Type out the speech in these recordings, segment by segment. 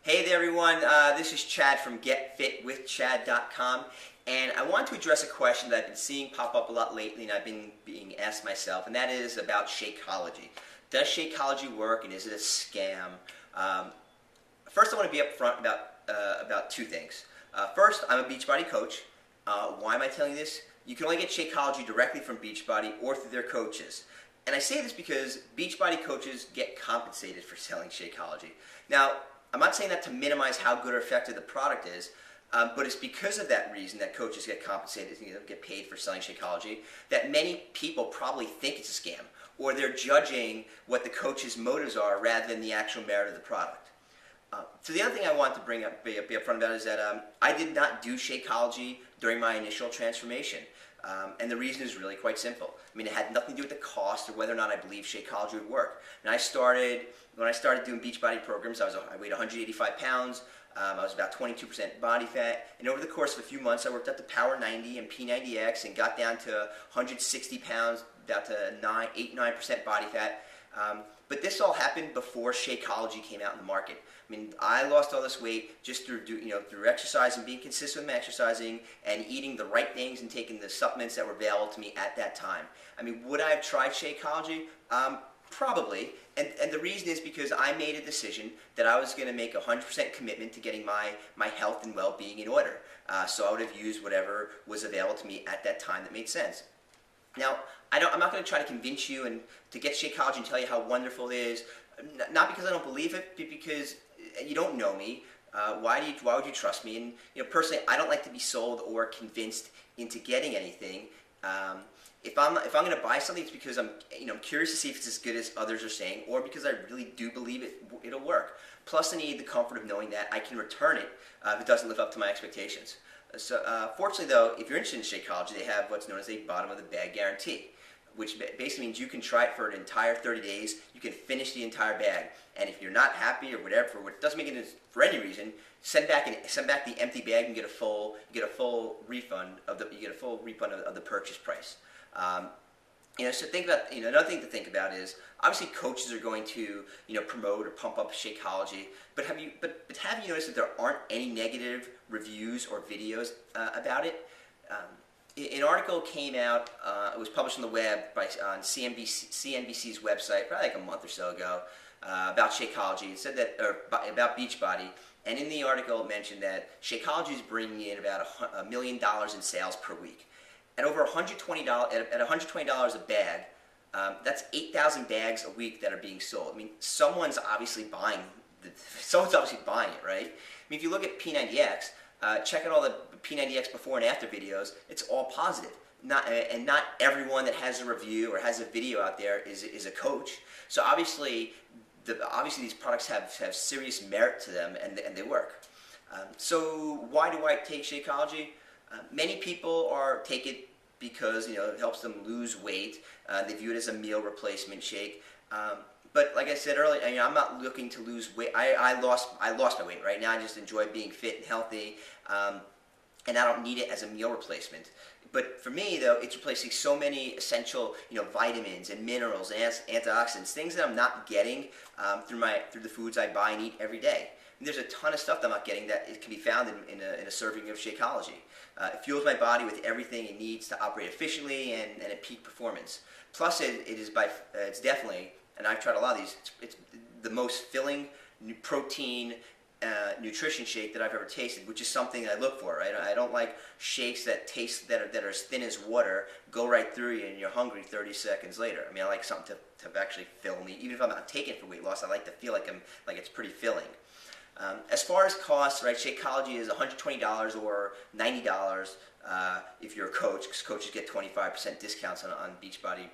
Hey there everyone, this is Chad from GetFitWithChad.com, and I want to address a question that I've been seeing pop up a lot lately and I've been being asked myself, and that is about Shakeology. Does Shakeology work and is it a scam? First I want to be upfront about two things. First, I'm a Beachbody coach. Why am I telling you this? You can only get Shakeology directly from Beachbody or through their coaches. And I say this because Beachbody coaches get compensated for selling Shakeology. Now, I'm not saying that to minimize how good or effective the product is, but it's because of that reason that coaches get compensated, get paid for selling Shakeology, that many people probably think it's a scam, or they're judging what the coach's motives are rather than the actual merit of the product. So the other thing I want to be upfront about is that I did not do Shakeology during my initial transformation. And the reason is really quite simple. I mean, it had nothing to do with the cost or whether or not I believe Shakeology would work. And when I started doing Beachbody programs, I weighed 185 pounds. I was about 22% body fat. And over the course of a few months, I worked up to Power 90 and P90X and got down to 160 pounds, about to 8-9% body fat. But this all happened before Shakeology came out in the market. I mean, I lost all this weight just through exercise and being consistent with my exercising and eating the right things and taking the supplements that were available to me at that time. I mean, would I have tried Shakeology? Probably. And the reason is because I made a decision that I was going to make a 100% commitment to getting my health and well-being in order. So I would have used whatever was available to me at that time that made sense. Now, I'm not going to try to convince you and to get Shakeology and tell you how wonderful it is, not because I don't believe it, but because you don't know me. Why would you trust me? And personally, I don't like to be sold or convinced into getting anything. If I'm going to buy something, it's because I'm curious to see if it's as good as others are saying, or because I really do believe it'll work. Plus, I need the comfort of knowing that I can return it if it doesn't live up to my expectations. So, fortunately, though, if you're interested in Shakeology, they have what's known as a bottom of the bag guarantee, which basically means you can try it for an entire 30 days. You can finish the entire bag, and if you're not happy or whatever, for what doesn't make it for any reason, send back the empty bag and get a full refund of the purchase price. So think about another thing to think about is obviously coaches are going to promote or pump up Shakeology, but have you noticed that there aren't any negative reviews or videos about it? An article came out, it was published on the web on CNBC's website probably like a month or so ago about Shakeology. It said that about Beachbody, and in the article it mentioned that Shakeology is bringing in about $1 million in sales per week. At over $120 a bag, that's 8,000 bags a week that are being sold. I mean, someone's obviously buying it, right? I mean, if you look at P90X, check out all the P90X before and after videos. It's all positive. Not everyone that has a review or has a video out there is a coach. So obviously these products have serious merit to them, and they work. So why do I take Shakeology? Many people take it because it helps them lose weight. They view it as a meal replacement shake. But like I said earlier, I'm not looking to lose weight. I lost my weight. Right now I just enjoy being fit and healthy, and I don't need it as a meal replacement. But for me, though, it's replacing so many essential, vitamins and minerals and antioxidants, things that I'm not getting through the foods I buy and eat every day. And there's a ton of stuff that I'm not getting that it can be found in a serving of Shakeology. It fuels my body with everything it needs to operate efficiently and at peak performance. Plus, it's definitely, and I've tried a lot of these, it's the most filling protein nutrition shake that I've ever tasted, which is something I look for. Right? I don't like shakes that are as thin as water, go right through you, and you're hungry 30 seconds later. I mean, I like something to actually fill me. Even if I'm not taking it for weight loss, I like to feel like it's pretty filling. As far as costs, right, Shakeology is $120 or $90 if you're a coach, because coaches get 25% discounts on Beachbody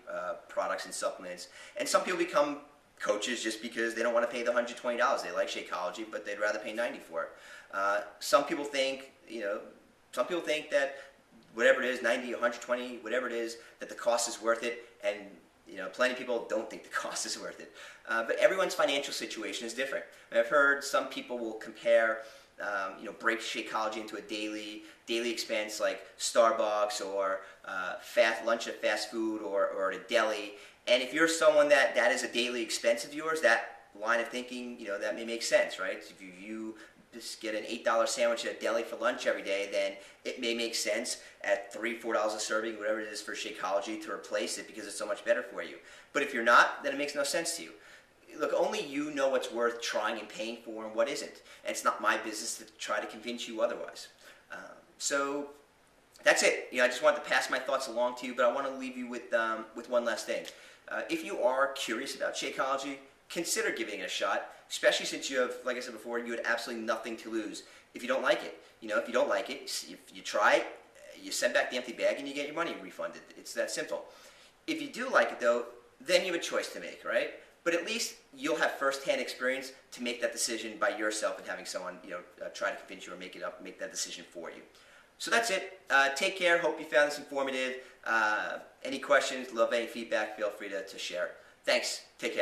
products and supplements. And some people become coaches just because they don't want to pay the $120. They like Shakeology, but they'd rather pay $90 for it. Some people think that whatever it is, 90, 120, whatever it is, that the cost is worth it, and plenty of people don't think the cost is worth it. But everyone's financial situation is different. And I've heard some people will compare, break Shakeology into a daily expense like Starbucks or lunch at fast food or at a deli. And if you're someone that is a daily expense of yours, that line of thinking, that may make sense, right? If you just get an $8 sandwich at a deli for lunch every day, then it may make sense at $3, $4 a serving, whatever it is for Shakeology, to replace it because it's so much better for you. But if you're not, then it makes no sense to you. Look, only you know what's worth trying and paying for and what isn't. And it's not my business to try to convince you otherwise. So that's it. I just wanted to pass my thoughts along to you, but I want to leave you with one last thing. If you are curious about Shakeology, consider giving it a shot, especially since you have, like I said before, you had absolutely nothing to lose. If you don't like it, if you don't like it, if you try it, you send back the empty bag and you get your money refunded. It's that simple. If you do like it, though, then you have a choice to make, right? But at least you'll have first-hand experience to make that decision by yourself and having someone, try to convince you or make that decision for you. So that's it. Take care. Hope you found this informative. Any questions, love any feedback, feel free to share it. Thanks. Take care.